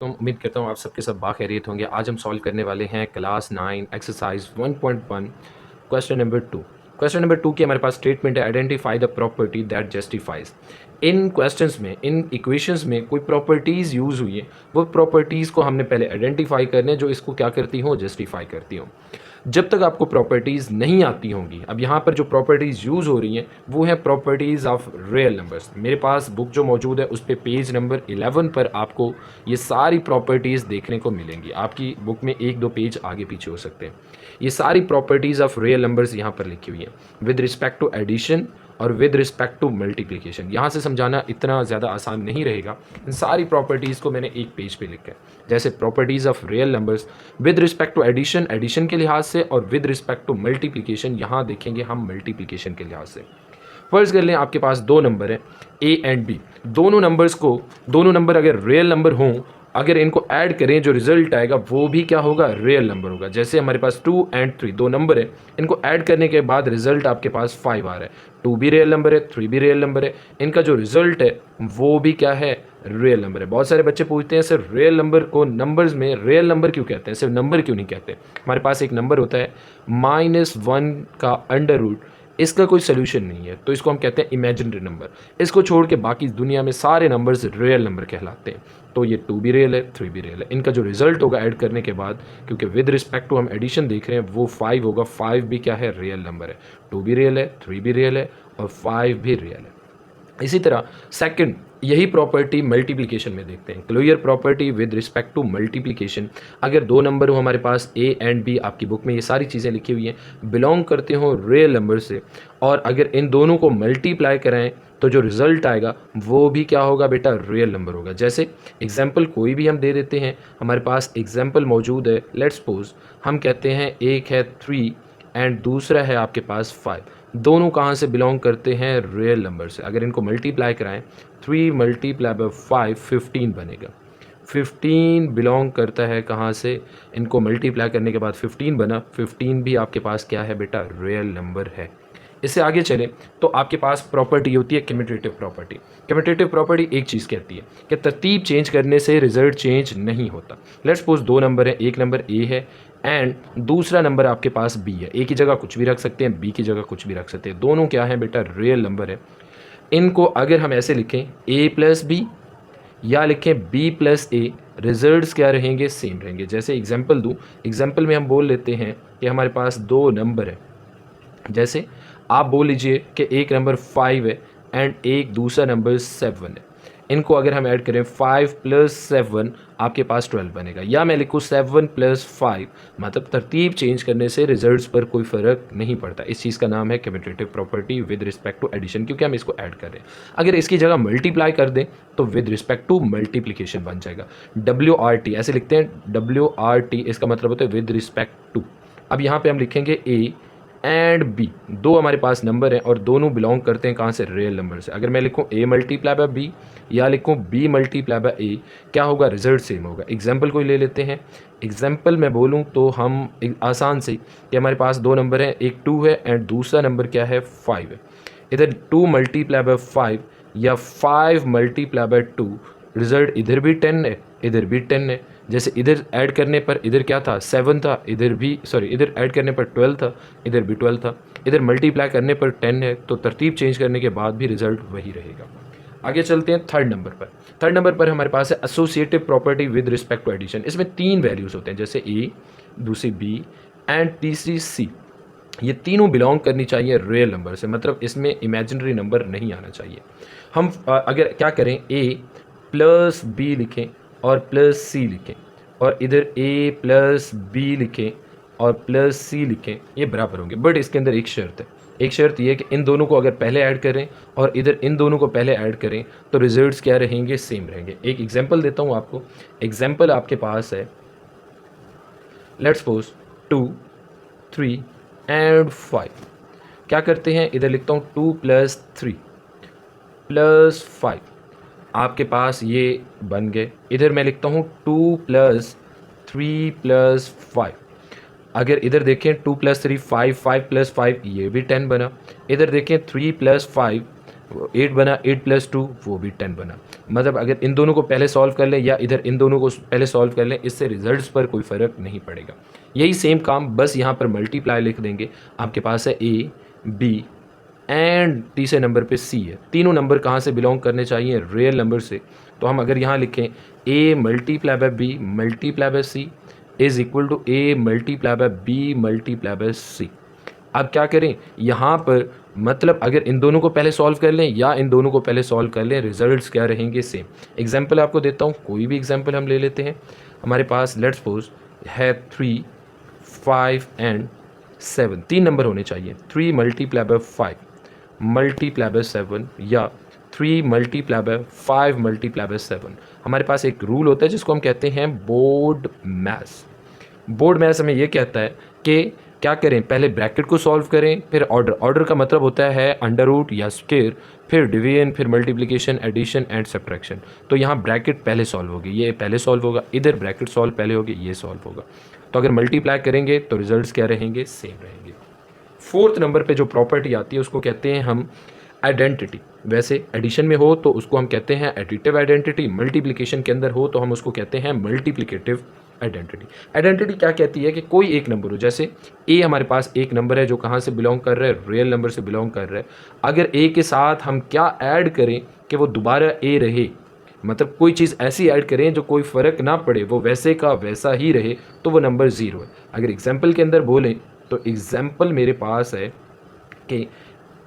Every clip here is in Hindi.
तो उम्मीद करता हूँ आप सबके सब बाखैरियत होंगे। आज हम सॉल्व करने वाले हैं class 9 exercise 1.1 question number 2। Question number 2 की हमारे पास स्टेटमेंट है, identify the property that justifies. In questions में, इन इक्वेशंस में कोई प्रॉपर्टीज़ यूज़ हुई है, वो प्रॉपर्टीज़ को हमने पहले आइडेंटिफाई करने जो इसको क्या करती हों, जस्टिफाई करती हों। जब तक आपको प्रॉपर्टीज़ नहीं आती होंगी, अब यहाँ पर जो प्रॉपर्टीज़ यूज़ हो रही हैं वो हैं प्रॉपर्टीज़ ऑफ रियल नंबर्स। मेरे पास बुक जो मौजूद है उस पे पेज नंबर 11 पर आपको ये सारी प्रॉपर्टीज़ देखने को मिलेंगी। आपकी बुक में एक दो पेज आगे पीछे हो सकते हैं। ये सारी प्रॉपर्टीज़ ऑफ रियल नंबर्स यहाँ पर लिखी हुई हैं विद रिस्पेक्ट टू एडिशन और विद रिस्पेक्ट टू मल्टीप्लिकेशन। यहाँ से समझाना इतना ज़्यादा आसान नहीं रहेगा। इन सारी प्रॉपर्टीज़ को मैंने एक पेज पे लिखा है। जैसे properties of real numbers with respect to addition, addition के लिहाज से, और विद रिस्पेक्ट टू मल्टीप्लिकेशन, यहाँ देखेंगे हम मल्टीप्लिकेशन के लिहाज से। फर्ज कर लें आपके पास दो नंबर हैं ए एंड बी। दोनों नंबर अगर रियल नंबर हों, अगर इनको ऐड करें जो रिजल्ट आएगा वो भी क्या होगा, रियल नंबर होगा। जैसे हमारे पास 2 एंड 3 दो नंबर है, इनको ऐड करने के बाद रिजल्ट आपके पास 5 आ रहा है। 2 भी रियल नंबर है, 3 भी रियल नंबर है, इनका जो रिजल्ट है वो भी क्या है, रियल नंबर है। बहुत सारे बच्चे पूछते हैं सर रियल नंबर को नंबर्स में रियल नंबर क्यों कहते हैं, सिर्फ नंबर क्यों नहीं कहते। हमारे पास एक नंबर होता है -1 का अंडर रूट, इसका कोई सोल्यूशन नहीं है तो इसको हम कहते हैं इमेजिनरी नंबर। इसको छोड़ के बाकी दुनिया में सारे नंबर्स रियल नंबर कहलाते हैं। तो ये 2 भी रियल है, 3 भी रियल है। इनका जो रिजल्ट होगा ऐड करने के बाद, क्योंकि विद रिस्पेक्ट टू हम एडिशन देख रहे हैं, वो 5 होगा। 5 भी क्या है, रियल नंबर है। 2 भी रियल है, 3 भी रियल है और 5 भी रियल है। इसी तरह सेकंड, यही प्रॉपर्टी मल्टीप्लिकेशन में देखते हैं। Clear property with respect to multiplication. अगर दो नंबर हो हमारे पास ए एंड बी, आपकी बुक में ये सारी चीज़ें लिखी हुई हैं, बिलोंग करते हो रियल नंबर से, और अगर इन दोनों को मल्टीप्लाई कराएं तो जो रिजल्ट आएगा वो भी क्या होगा बेटा, रियल नंबर होगा। जैसे एग्जाम्पल कोई भी हम दे देते हैं, हमारे पास एग्जाम्पल मौजूद है। लेट्स सपोज हम कहते हैं एक है 3 एंड दूसरा है आपके पास 5। दोनों कहाँ से बिलोंग करते हैं, रियल नंबर से। अगर इनको मल्टीप्लाई कराएं, 3 मल्टीप्लाई बाय 5 15 बनेगा। 15 बिलोंग करता है कहाँ से, इनको मल्टीप्लाई करने के बाद 15 बना। 15 भी आपके पास क्या है बेटा, रियल नंबर है। इससे आगे चले तो आपके पास प्रॉपर्टी होती है कम्यूटेटिव प्रॉपर्टी। कम्यूटेटिव प्रॉपर्टी एक चीज़ कहती है कि तरतीब चेंज करने से रिजल्ट चेंज नहीं होता। लेट्स सपोज दो नंबर है, एक नंबर ए है एंड दूसरा नंबर आपके पास बी है। ए की जगह कुछ भी रख सकते हैं, बी की जगह कुछ भी रख सकते हैं। दोनों क्या है बेटा, रियल नंबर है। इनको अगर हम ऐसे लिखें ए प्लस बी या लिखें बी प्लस ए, रिजल्ट्स क्या रहेंगे, सेम रहेंगे। जैसे एग्जाम्पल दूँ, एग्जाम्पल में हम बोल लेते हैं कि हमारे पास दो नंबर है। जैसे आप बोल लीजिए कि एक नंबर 5 है एंड एक दूसरा नंबर 7 है। इनको अगर हम ऐड करें 5 + 7 आपके पास 12 बनेगा। या मैं लिखूँ 7 + 5, मतलब तरतीब चेंज करने से रिजल्ट्स पर कोई फ़र्क नहीं पड़ता। इस चीज़ का नाम है commutative property with respect to addition, क्योंकि हम इसको ऐड कर रहे हैं। अगर इसकी जगह मल्टीप्लाई कर दें तो विद रिस्पेक्ट टू मल्टीप्लिकेशन बन जाएगा। WRT ऐसे लिखते हैं, WRT इसका मतलब होता है विद रिस्पेक्ट टू। अब यहाँ पर हम लिखेंगे ए एंड बी, दो हमारे पास नंबर हैं और दोनों बिलोंग करते हैं कहाँ से, रियल नंबर से। अगर मैं लिखूँ a मल्टीप्लाई बाय बी या लिखूँ b मल्टीप्लाई बाय a, क्या होगा, रिजल्ट सेम होगा। एग्जाम्पल कोई ले लेते हैं। एग्जाम्पल मैं बोलूँ तो हम आसान से कि हमारे पास दो नंबर हैं, एक 2 है एंड दूसरा नंबर क्या है, 5 है। इधर 2 मल्टीप्लाई बाय 5 या 5 मल्टीप्लाई बाय 2, रिजल्ट इधर भी 10 है, इधर भी 10 है। जैसे इधर ऐड करने पर इधर क्या था, 7 था, इधर भी इधर ऐड करने पर 12 था, इधर भी 12 था। इधर मल्टीप्लाई करने पर 10 है, तो तरतीब चेंज करने के बाद भी रिजल्ट वही रहेगा। आगे चलते हैं थर्ड नंबर पर। थर्ड नंबर पर हमारे पास है associative property with respect to addition. इसमें 3 वैल्यूज़ होते हैं, जैसे ए, दूसरी बी एंड तीसरी सी। ये तीनों बिलोंग करनी चाहिए रियल नंबर से, मतलब इसमें इमेजिनरी नंबर नहीं आना चाहिए। हम अगर क्या करें, ए प्लस बी लिखें और प्लस सी लिखें, और इधर ए प्लस बी लिखें और प्लस सी लिखें, ये बराबर होंगे। बट इसके अंदर एक शर्त है। एक शर्त ये है कि इन दोनों को अगर पहले ऐड करें और इधर इन दोनों को पहले ऐड करें तो रिजल्ट्स क्या रहेंगे, सेम रहेंगे। एक एग्जांपल देता हूँ आपको। एग्जांपल आपके पास है, लेट्स सपोज 2, 3 एंड 5। क्या करते हैं, इधर लिखता हूँ 2 + 3 + 5, आपके पास ये बन गए। इधर मैं लिखता हूँ 2 + 3 + 5। अगर इधर देखें 2 + 3 5, 5 + 5 ये भी 10 बना। इधर देखें 3 + 5 8 बना, 8 + 2 वो भी 10 बना। मतलब अगर इन दोनों को पहले सॉल्व कर लें या इधर इन दोनों को पहले सॉल्व कर लें, इससे रिजल्ट्स पर कोई फ़र्क नहीं पड़ेगा। यही सेम काम बस यहाँ पर मल्टीप्लाई लिख देंगे। आपके पास है ए, बी एंड तीसरे नंबर पे सी है। तीनों नंबर कहाँ से बिलोंग करने चाहिए? रियल नंबर से। तो हम अगर यहाँ लिखें A multiply by B multiply by C is equal to A multiply by B multiply by C. अब क्या करें यहाँ पर, मतलब अगर इन दोनों को पहले सॉल्व कर लें या इन दोनों को पहले सॉल्व कर लें, रिजल्ट्स क्या रहेंगे? सेम। एग्जाम्पल आपको देता हूँ, कोई भी एग्जाम्पल हम ले लेते हैं। हमारे पास लेट्स सपोज है 3, 5 एंड 7, 3 नंबर होने चाहिए। 3 मल्टीप्लाई बाय 5 मल्टीप्लाई बाय 7 या 3 मल्टीप्लाई बाय 5 मल्टीप्लाई बाय 7। हमारे पास एक रूल होता है जिसको हम कहते हैं बोर्ड मैथ्स। बोर्ड मैथ्स हमें ये कहता है कि क्या करें, पहले ब्रैकेट को सॉल्व करें, फिर ऑर्डर। ऑर्डर का मतलब होता है अंडर रूट या स्क्वायर, फिर डिवीजन, फिर मल्टीप्लिकेशन, एडिशन एंड सब्ट्रैक्शन। तो यहाँ ब्रैकेट पहले सॉल्व होगी, ये पहले सॉल्व होगा, इधर ब्रैकेट सॉल्व पहले होगी, ये सॉल्व होगा। तो अगर मल्टीप्लाई करेंगे तो रिजल्ट्स क्या रहेंगे? सेम रहेंगे। फोर्थ नंबर पे जो प्रॉपर्टी आती है उसको कहते हैं हम आइडेंटिटी। वैसे एडिशन में हो तो उसको हम कहते हैं एडिटिव आइडेंटिटी, मल्टीप्लिकेशन के अंदर हो तो हम उसको कहते हैं मल्टीप्लिकेटिव आइडेंटिटी। आइडेंटिटी क्या कहती है कि कोई एक नंबर हो, जैसे ए हमारे पास एक नंबर है जो कहाँ से बिलोंग कर रहा है? रियल नंबर से बिलोंग कर रहा है। अगर ए के साथ हम क्या ऐड करें कि वो दोबारा ए रहे, मतलब कोई चीज़ ऐसी ऐड करें जो कोई फ़र्क ना पड़े, वो वैसे का वैसा ही रहे, तो वो नंबर 0 है। अगर एग्जाम्पल के अंदर बोलें तो एग्जाम्पल मेरे पास है कि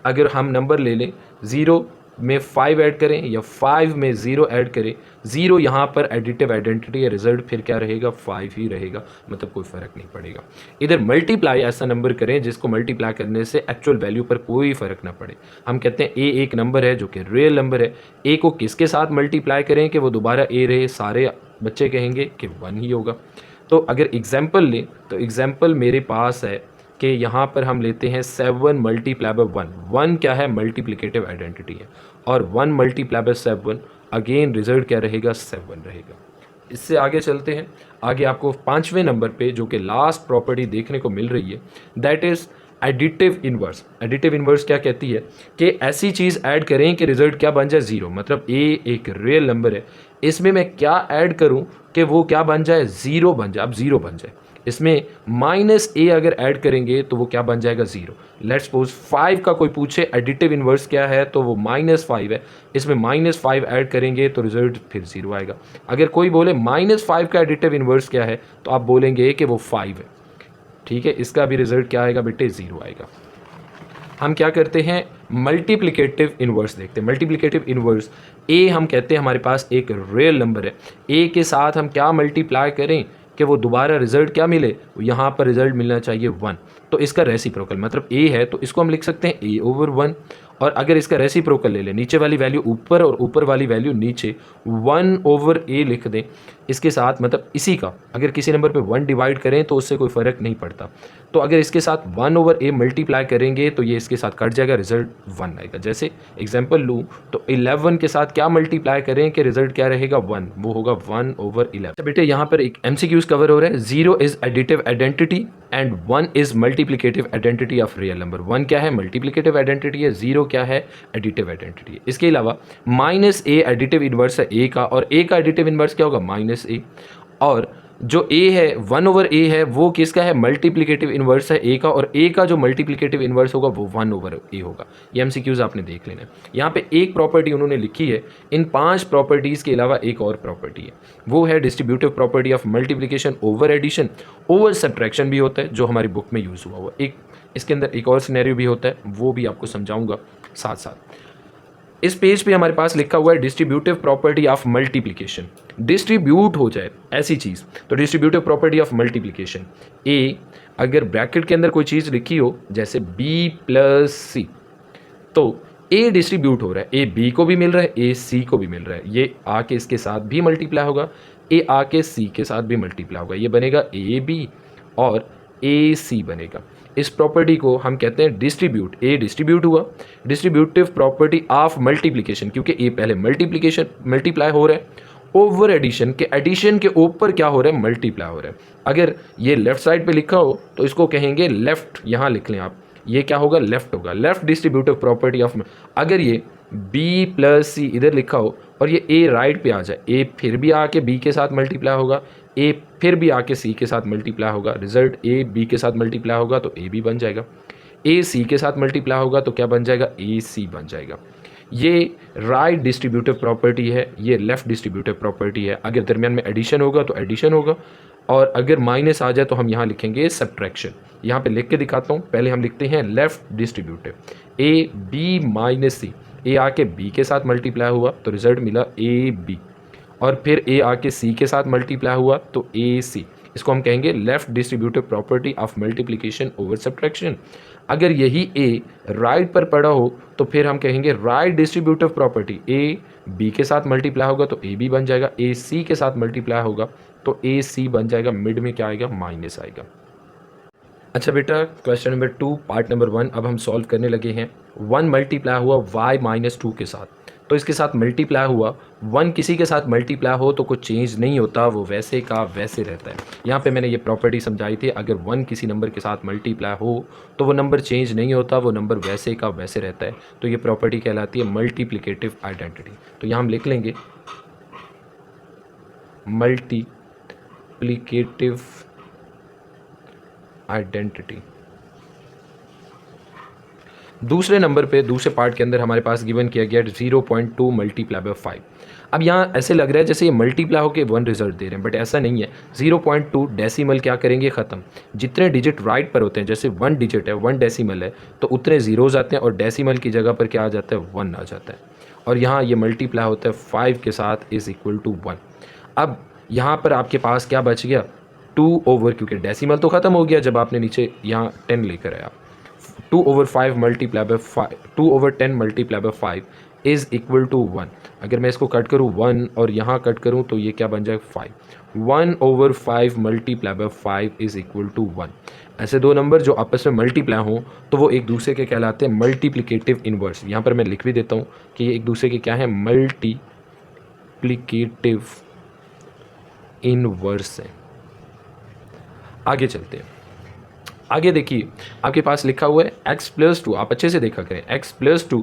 अगर हम नंबर ले लें 0 में 5 ऐड करें या 5 में 0 ऐड करें, 0 यहाँ पर एडिटिव आइडेंटिटी है, रिजल्ट फिर क्या रहेगा? 5 ही रहेगा, मतलब कोई फ़र्क नहीं पड़ेगा। इधर मल्टीप्लाई ऐसा नंबर करें जिसको मल्टीप्लाई करने से एक्चुअल वैल्यू पर कोई फ़र्क ना पड़े। हम कहते हैं ए एक नंबर है जो कि रियल नंबर है, ए को किसके साथ मल्टीप्लाई करें कि वो दोबारा ए रहे? सारे बच्चे कहेंगे कि 1 ही होगा। तो अगर एग्जाम्पल लें तो एग्जाम्पल मेरे पास है कि यहाँ पर हम लेते हैं 7 मल्टीप्लाई बाय 1। 1 क्या है? मल्टीप्लिकेटिव आइडेंटिटी है, और 1 मल्टीप्लाई बाय 7 अगेन रिजल्ट क्या रहेगा? 7 रहेगा। इससे आगे चलते हैं। आगे आपको 5वें नंबर पे जो कि लास्ट प्रॉपर्टी देखने को मिल रही है, that is additive inverse. Additive inverse क्या कहती है कि ऐसी चीज़ ऐड करें कि रिजल्ट क्या बन जाए? 0। मतलब ए एक रियल नंबर है, इसमें मैं क्या ऐड करूं कि वो क्या बन जाए? 0 बन जाए। अब 0 बन जाए, इसमें माइनस ए अगर ऐड करेंगे तो वो क्या बन जाएगा? 0। लेट्स सपोज 5 का कोई पूछे एडिटिव इन्वर्स क्या है, तो वो -5 है, इसमें -5 ऐड करेंगे तो रिजल्ट फिर 0 आएगा। अगर कोई बोले -5 का एडिटिव इन्वर्स क्या है, तो आप बोलेंगे कि वो 5 है। ठीक है, इसका भी रिजल्ट क्या आएगा बेटे? 0 आएगा। हम क्या करते हैं? मल्टीप्लिकेटिव इन्वर्स देखते हैं। मल्टीप्लिकेटिव इन्वर्स, ए हम कहते हैं हमारे पास एक रियल नंबर है, ए के साथ हम क्या मल्टीप्लाई करें कि वो दोबारा रिजल्ट क्या मिले? यहाँ पर रिजल्ट मिलना चाहिए 1। तो इसका रेसिप्रोकल, मतलब ए है तो इसको हम लिख सकते हैं a/1। और अगर इसका रेसिप्रोकल ले लें, नीचे वाली वैल्यू ऊपर और ऊपर वाली वैल्यू नीचे, 1/a लिख दें इसके साथ, मतलब इसी का अगर किसी नंबर पे 1 डिवाइड करें तो उससे कोई फ़र्क नहीं पड़ता। तो अगर इसके साथ 1/a मल्टीप्लाई करेंगे तो ये इसके साथ कट जाएगा, रिजल्ट 1 आएगा। जैसे एग्जाम्पल लूँ तो 11 के साथ क्या मल्टीप्लाई करें कि रिजल्ट क्या रहेगा? 1, वो होगा 1/11। तो बेटे यहाँ पर एक MCQs कवर हो रहा है। 0 is additive identity and 1 is multiplicative identity of real number. 1 क्या है? मल्टीप्लिकेटिव आइडेंटिटी है, 0 क्या है? एडिटिव आइडेंटिटी है। इसके अलावा -a एडिटिव इन्वर्स है a का, और a का एडिटिव इन्वर्स क्या होगा? -a। और जो a है 1/a है वो किसका है? मल्टीप्लिकेटिव इन्वर्स है a का, और a का जो मल्टीप्लिकेटिव इन्वर्स होगा वो 1/a होगा। ये MCQs आपने देख लेना है। यहाँ पे एक प्रॉपर्टी उन्होंने लिखी है, इन 5 प्रॉपर्टीज़ के अलावा एक और प्रॉपर्टी है, वो है distributive property of multiplication over addition. Over subtraction भी होता है जो हमारी बुक में यूज़ हुआ एक, इसके अंदर एक और सिनेरियो भी होता है, वो भी आपको समझाऊंगा साथ साथ। इस पेज पे हमारे पास लिखा हुआ है distributive property of multiplication. Distribute हो जाए ऐसी चीज़ तो डिस्ट्रीब्यूटिव प्रॉपर्टी ऑफ मल्टीप्लिकेशन, ए अगर ब्रैकेट के अंदर कोई चीज़ लिखी हो जैसे b + c, तो a डिस्ट्रीब्यूट हो रहा है, a b को भी मिल रहा है, a c को भी मिल रहा है, ये आके इसके साथ भी मल्टीप्लाई होगा, a आके c के साथ भी मल्टीप्लाई होगा, ये बनेगा a b और a c बनेगा। इस प्रॉपर्टी को हम कहते हैं डिस्ट्रीब्यूट। ए डिस्ट्रीब्यूट हुआ, डिस्ट्रीब्यूटिव प्रॉपर्टी ऑफ मल्टीप्लिकेशन, क्योंकि ए पहले मल्टीप्लाई हो रहा है, ओवर एडिशन के एडिशन के ऊपर क्या हो रहा है? मल्टीप्लाई हो रहा है। अगर ये लेफ्ट साइड पे लिखा हो तो इसको कहेंगे लेफ्ट, यहाँ लिख लें आप, ये क्या होगा, लेफ्ट होगा। लेफ्ट डिस्ट्रीब्यूटिव प्रॉपर्टी ऑफ, अगर ये बी प्लस सी इधर लिखा हो और ये ए राइट पे आ जाए, ए फिर भी आके बी के साथ मल्टीप्लाई होगा, ए फिर भी आके सी के साथ मल्टीप्लाई होगा, रिजल्ट ए बी के साथ मल्टीप्लाई होगा तो ए बी बन जाएगा, ए सी के साथ मल्टीप्लाई होगा तो क्या बन जाएगा, ए सी बन जाएगा। ये राइट डिस्ट्रीब्यूटिव प्रॉपर्टी है, ये लेफ्ट डिस्ट्रीब्यूटिव प्रॉपर्टी है। अगर दरमियान में एडिशन होगा तो एडिशन होगा, और अगर माइनस आ जाए तो हम यहाँ लिखेंगे सब्ट्रैक्शन। यहाँ पे लिख के दिखाता हूँ, पहले हम लिखते हैं left distributive, A B minus C, A आके बी के साथ मल्टीप्लाई हुआ तो रिजल्ट मिला ए बी, और फिर ए आके सी के साथ मल्टीप्लाई हुआ तो ए सी। इसको हम कहेंगे left distributive property of multiplication over subtraction. अगर यही ए राइट पर पड़ा हो तो फिर हम कहेंगे right distributive property, A B के साथ मल्टीप्लाई होगा तो ए बी बन जाएगा, ए सी के साथ मल्टीप्लाई होगा तो ए सी बन जाएगा, मिड में क्या आएगा, माइनस आएगा। अच्छा बेटा, क्वेश्चन नंबर 2 पार्ट नंबर 1 अब हम सॉल्व करने लगे हैं। 1 मल्टीप्लाई हुआ y माइनस 2 के साथ, तो इसके साथ मल्टीप्लाई हुआ। 1 किसी के साथ मल्टीप्लाई हो तो कुछ चेंज नहीं होता, वो वैसे का वैसे रहता है। यहाँ पे मैंने ये प्रॉपर्टी समझाई थी, अगर 1 किसी नंबर के साथ मल्टीप्लाई हो तो वो नंबर चेंज नहीं होता, वो नंबर वैसे का वैसे रहता है। तो ये प्रॉपर्टी कहलाती है मल्टीप्लिकेटिव आइडेंटिटी। तो यहाँ हम लिख लेंगे मल्टीप्लिकेटिव आइडेंटिटी। दूसरे नंबर पे दूसरे पार्ट के अंदर हमारे पास गिवन किया गया 0.2 मल्टीप्लाई बाय 5। अब यहाँ ऐसे लग रहा है जैसे ये मल्टीप्लाई होकर 1 रिजल्ट दे रहे हैं, बट ऐसा नहीं है। 0.2 डेसिमल क्या करेंगे, ख़त्म। जितने डिजिट राइट पर होते हैं, जैसे 1 डिजिट है, 1 डेसिमल है, तो उतने जीरोज आते हैं और डेसिमल की जगह पर क्या आ जाता है, 1 आ जाता है। और यहाँ ये मल्टीप्लाई होता है 5 के साथ इज़ इक्वल टू 1। अब यहाँ पर आपके पास क्या बच गया, 2 ओवर, क्योंकि डेसिमल तो ख़त्म हो गया जब आपने नीचे यहाँ 10 लेकर आया। 2 over 5 multiply by 5, 2 over 10 multiply by 5 is equal to 1। अगर मैं इसको कट करूँ 1 और यहाँ कट करूँ तो ये क्या बन जाएगा, 5। 1 over 5 multiply by 5 is equal to 1। ऐसे दो नंबर जो आपस में मल्टीप्लाई हों तो वो एक दूसरे के कहलाते हैं मल्टीप्लिकेटिव इनवर्स। यहाँ पर मैं लिख भी देता हूँ कि ये एक दूसरे के क्या है, मल्टीप्लिकेटिव इनवर्स है। आगे चलते हैं। आगे देखिए, आपके पास लिखा हुआ है x+2, आप अच्छे से देखा करें, x+2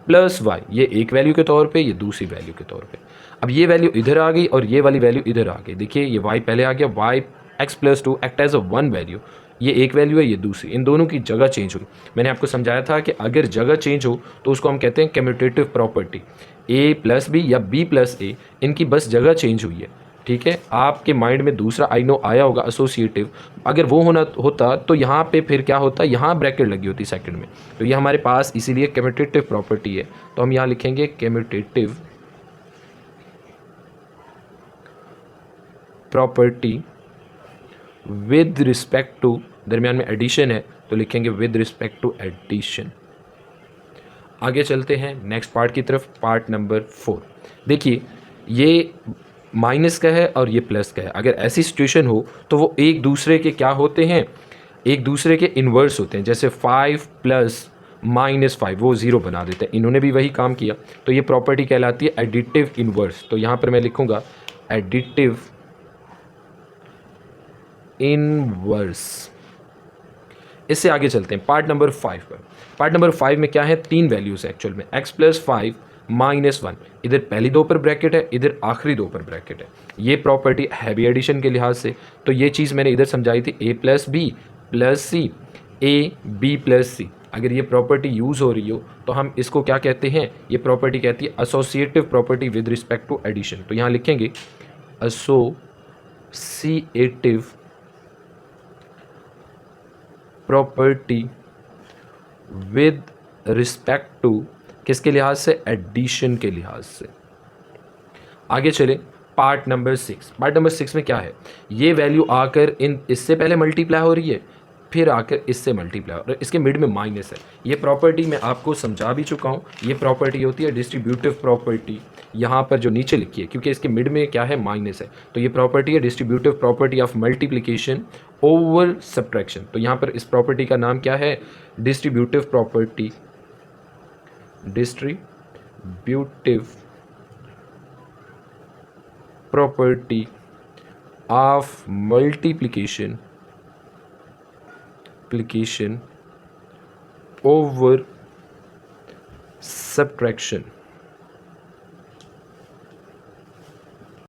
प्लस y, ये एक वैल्यू के तौर पे, ये दूसरी वैल्यू के तौर पे। अब ये वैल्यू इधर आ गई और ये वाली वैल्यू इधर आ गई। देखिए ये y पहले आ गया, y x+2 act as a 1 value, ये एक वैल्यू है, ये दूसरी, इन दोनों की जगह चेंज हुई। मैंने आपको समझाया था कि अगर जगह चेंज हो तो उसको हम कहते हैं commutative property. a plus B या b प्लस ए, इनकी बस जगह चेंज हुई है, ठीक है। आपके माइंड में दूसरा आइनो आया होगा एसोसिएटिव, अगर वो होता तो यहाँ पे फिर क्या होता, यहाँ ब्रैकेट लगी होती सेकंड में। तो ये हमारे पास इसीलिए कम्यूटेटिव प्रॉपर्टी है, तो हम यहाँ लिखेंगे commutative property with respect to, दरमियान में एडिशन है तो लिखेंगे विद रिस्पेक्ट टू एडिशन। आगे चलते हैं नेक्स्ट पार्ट की तरफ, पार्ट नंबर 4। देखिए ये माइनस का है और ये प्लस का है। अगर ऐसी सिचुएशन हो तो वो एक दूसरे के क्या होते हैं, एक दूसरे के इन्वर्स होते हैं। जैसे 5 प्लस -5 वो 0 बना देते हैं, इन्होंने भी वही काम किया। तो ये प्रॉपर्टी कहलाती है एडिटिव इन्वर्स। तो यहाँ पर मैं लिखूँगा एडिटिव इनवर्स। इससे आगे चलते हैं पार्ट नंबर 5 पर। पार्ट नंबर 5 में क्या है, 3 वैल्यूज़ है एक्चुअल में, x+5 -1, इधर पहली दो पर ब्रैकेट है, इधर आखिरी दो पर ब्रैकेट है। ये प्रॉपर्टी हैवी एडिशन के लिहाज से, तो ये चीज़ मैंने इधर समझाई थी, a plus B plus C, A B plus C. अगर ये प्रॉपर्टी यूज़ हो रही हो तो हम इसको क्या कहते हैं, ये प्रॉपर्टी कहती है associative property with respect to addition. तो यहाँ लिखेंगे associative property with respect to, किसके लिहाज से, एडिशन के लिहाज से। आगे चले पार्ट नंबर 6। पार्ट नंबर 6 में क्या है, ये वैल्यू आकर इससे पहले मल्टीप्लाई हो रही है, फिर आकर इससे मल्टीप्लाई हो रहा है, इसके मिड में माइनस है। ये प्रॉपर्टी मैं आपको समझा भी चुका हूँ। ये प्रॉपर्टी होती है डिस्ट्रीब्यूटिव प्रॉपर्टी, यहाँ पर जो नीचे लिखी है, क्योंकि इसके मिड में क्या है, माइनस है। तो ये प्रॉपर्टी है distributive property of multiplication over subtraction. तो यहाँ पर इस प्रॉपर्टी का नाम क्या है, distributive property, distributive property of multiplication over subtraction.